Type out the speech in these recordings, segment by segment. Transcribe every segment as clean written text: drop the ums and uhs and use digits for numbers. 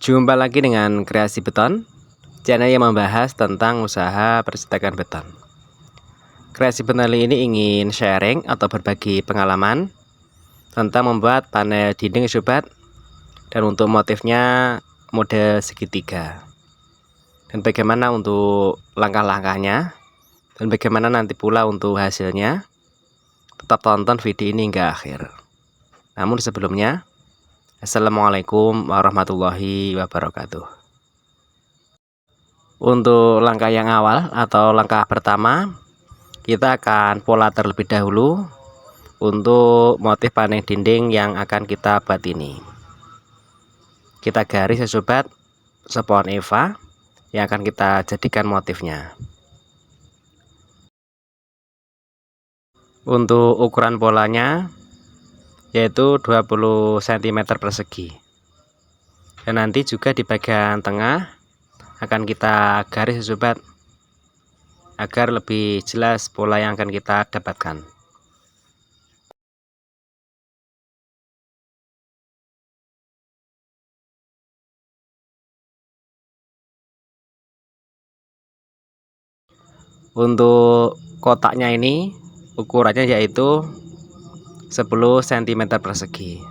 Jumpa lagi dengan Kreasi Beton, channel yang membahas tentang usaha percetakan beton. Kreasi Beton ini ingin sharing atau berbagi pengalaman tentang membuat panel dinding sobat, dan untuk motifnya model segitiga. Dan bagaimana untuk langkah-langkahnya, dan bagaimana nanti pula untuk hasilnya. Tetap tonton video ini hingga akhir. Namun sebelumnya, Assalamualaikum warahmatullahi wabarakatuh. Untuk langkah yang awal atau langkah pertama, kita akan pola terlebih dahulu untuk motif panel dinding yang akan kita buat ini. Kita garis ya sobat, sepohon eva yang akan kita jadikan motifnya. Untuk ukuran polanya yaitu 20 cm persegi. Dan nanti juga di bagian tengah akan kita garis ya sobat, agar lebih jelas pola yang akan kita dapatkan. Untuk kotaknya ini ukurannya yaitu 10 cm persegi.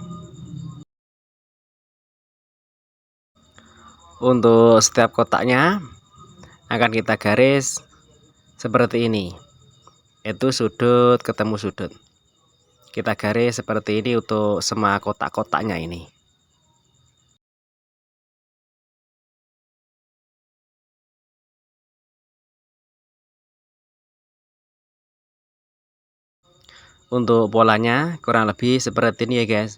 Untuk setiap kotaknya akan kita garis seperti ini, yaitu sudut ketemu sudut. Kita garis seperti ini untuk semua kotak-kotaknya ini. Untuk polanya kurang lebih seperti ini ya guys.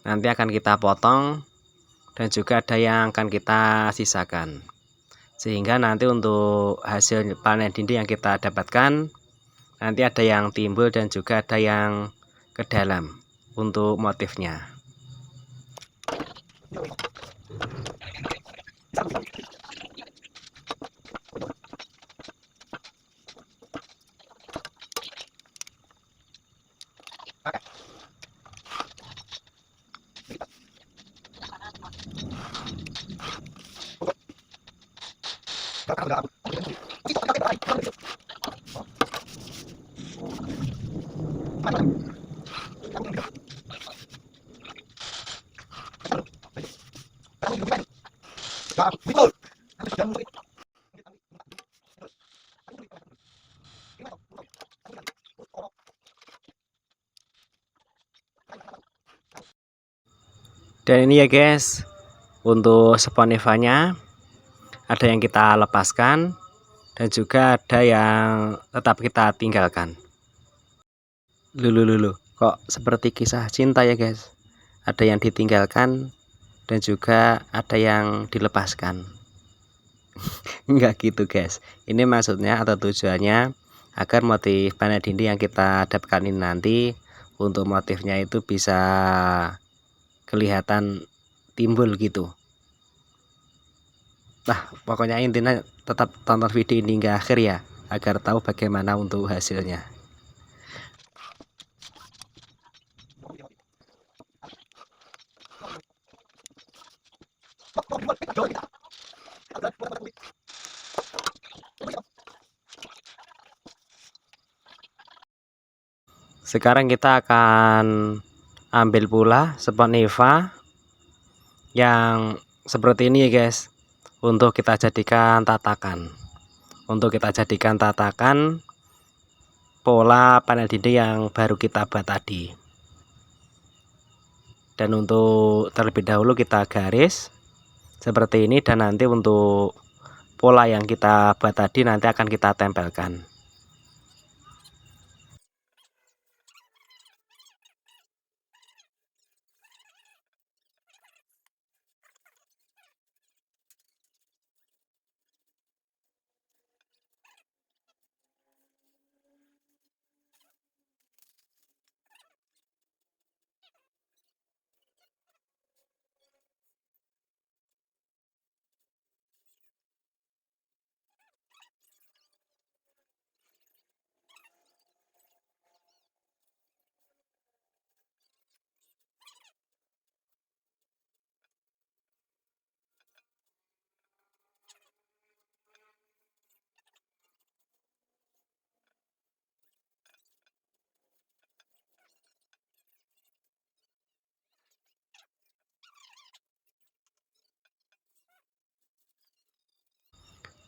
Nanti akan kita potong dan juga ada yang akan kita sisakan, sehingga nanti untuk hasil panel dinding yang kita dapatkan nanti ada yang timbul dan juga ada yang ke dalam untuk motifnya. Dan ini ya guys, untuk spon evanya ada yang kita lepaskan dan juga ada yang tetap kita tinggalkan. Lulu kok seperti kisah cinta ya guys, ada yang ditinggalkan dan juga ada yang dilepaskan. Enggak gitu guys, ini maksudnya atau tujuannya agar motif panel dinding yang kita dapatkan ini nanti untuk motifnya itu bisa kelihatan timbul gitu. Nah pokoknya intinya tetap tonton video ini hingga akhir ya, agar tahu bagaimana untuk hasilnya. Sekarang kita akan ambil pula spon eva yang seperti ini ya guys, untuk kita jadikan tatakan. Untuk kita jadikan tatakan pola panel dinding yang baru kita buat tadi. Dan untuk terlebih dahulu kita garis seperti ini, dan nanti untuk pola yang kita buat tadi nanti akan kita tempelkan.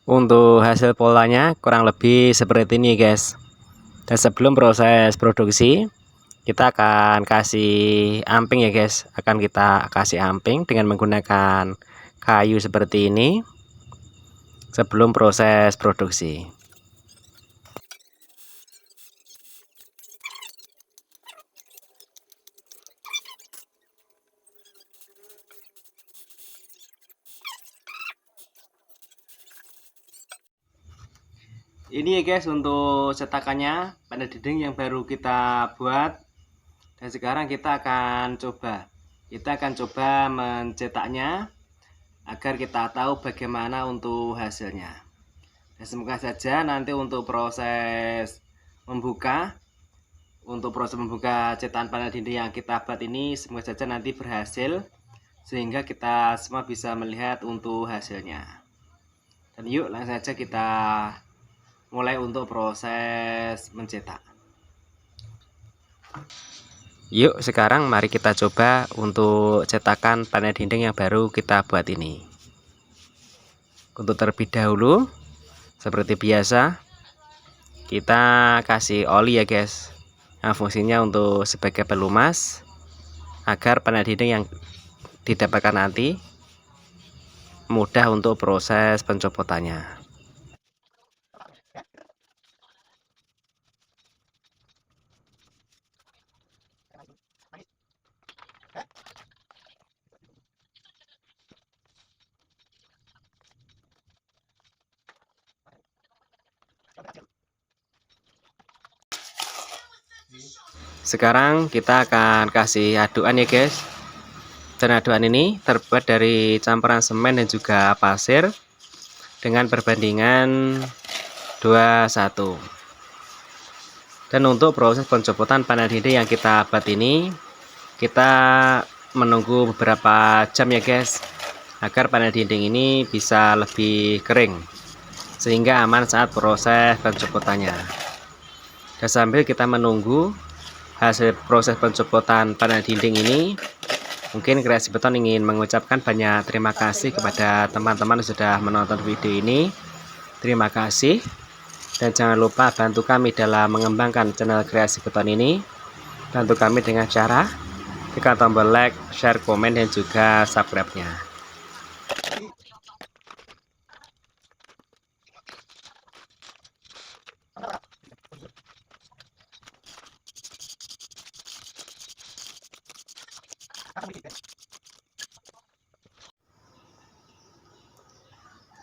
Untuk hasil polanya kurang lebih seperti ini guys. Dan sebelum proses produksi, kita akan kasih amping ya guys. Akan kita kasih amping dengan menggunakan kayu seperti ini sebelum proses produksi. Ini ya guys untuk cetakannya, panel dinding yang baru kita buat. Dan sekarang kita akan coba mencetaknya agar kita tahu bagaimana untuk hasilnya. Dan semoga saja nanti untuk proses membuka cetakan panel dinding yang kita buat ini, semoga saja nanti berhasil sehingga kita semua bisa melihat untuk hasilnya. Dan yuk langsung saja kita mulai untuk proses mencetak. Yuk sekarang mari kita coba untuk cetakan panel dinding yang baru kita buat ini. Untuk terlebih dahulu seperti biasa kita kasih oli ya guys. Nah, fungsinya untuk sebagai pelumas agar panel dinding yang didapatkan nanti mudah untuk proses pencopotannya. Sekarang kita akan kasih aduan ya guys. Dan aduan ini terbuat dari campuran semen dan juga pasir dengan perbandingan 21. Dan untuk proses pencopotan panel dinding yang kita buat ini, kita menunggu beberapa jam ya guys, agar panel dinding ini bisa lebih kering sehingga aman saat proses pencopotannya. Dan sambil kita menunggu hasil proses pencopotan panel dinding ini, mungkin Kreasi Beton ingin mengucapkan banyak terima kasih kepada teman-teman yang sudah menonton video ini. Terima kasih, dan jangan lupa bantu kami dalam mengembangkan channel Kreasi Beton ini. Bantu kami dengan cara tekan tombol like, share, komen, dan juga subscribe-nya.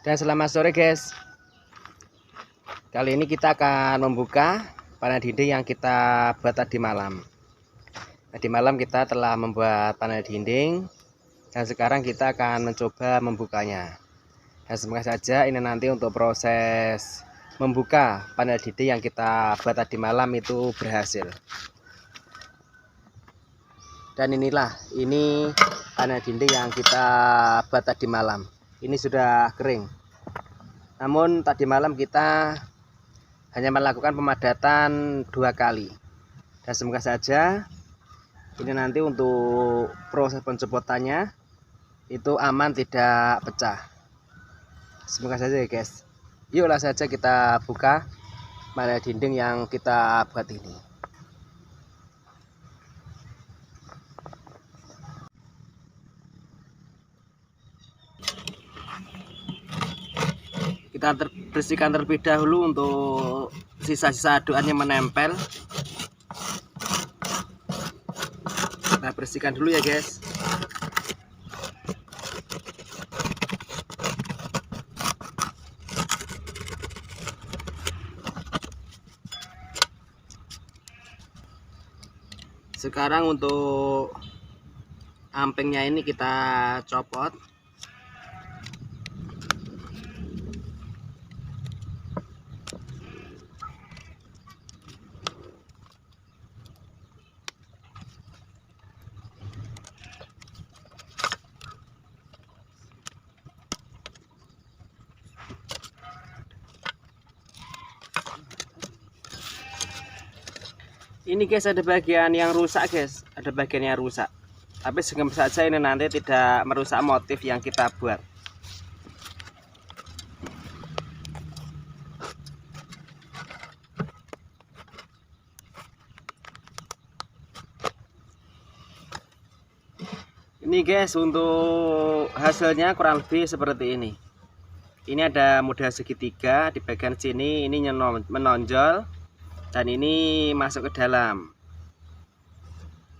Dan selamat sore guys. Kali ini kita akan membuka panel dinding yang kita buat tadi malam. Tadi malam kita telah membuat panel dinding dan sekarang kita akan mencoba membukanya. Dan semoga saja ini nanti untuk proses membuka panel dinding yang kita buat tadi malam itu berhasil. Dan inilah, ini panel dinding yang kita buat tadi malam. Ini sudah kering. Namun tadi malam kita hanya melakukan pemadatan 2 kali. Dan semoga saja ini nanti untuk proses pencopotannya itu aman, tidak pecah. Semoga saja ya guys. Yuklah saja kita buka panel dinding yang kita buat ini. Kita bersihkan terlebih dahulu untuk sisa-sisa aduan yang menempel. Kita bersihkan dulu ya guys. Sekarang untuk ampingnya ini kita copot. Ini guys, ada bagian yang rusak guys, ada bagian yang rusak. Tapi semoga saja ini nanti tidak merusak motif yang kita buat. Ini guys, untuk hasilnya kurang lebih seperti ini. Ini ada model segitiga di bagian sini, ini menonjol dan ini masuk ke dalam.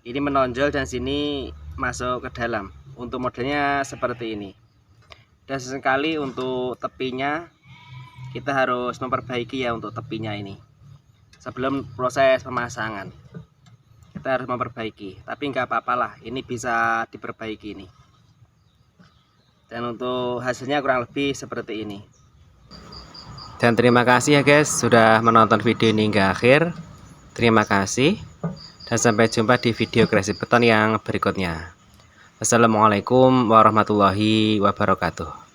Ini menonjol dan sini masuk ke dalam. Untuk modelnya seperti ini. Dan sesekali untuk tepinya kita harus memperbaiki ya, untuk tepinya ini sebelum proses pemasangan kita harus memperbaiki, tapi nggak apa-apa lah, ini bisa diperbaiki ini. Dan untuk hasilnya kurang lebih seperti ini. Dan terima kasih ya guys sudah menonton video ini hingga akhir. Terima kasih dan sampai jumpa di video kreasi beton yang berikutnya. Wassalamualaikum warahmatullahi wabarakatuh.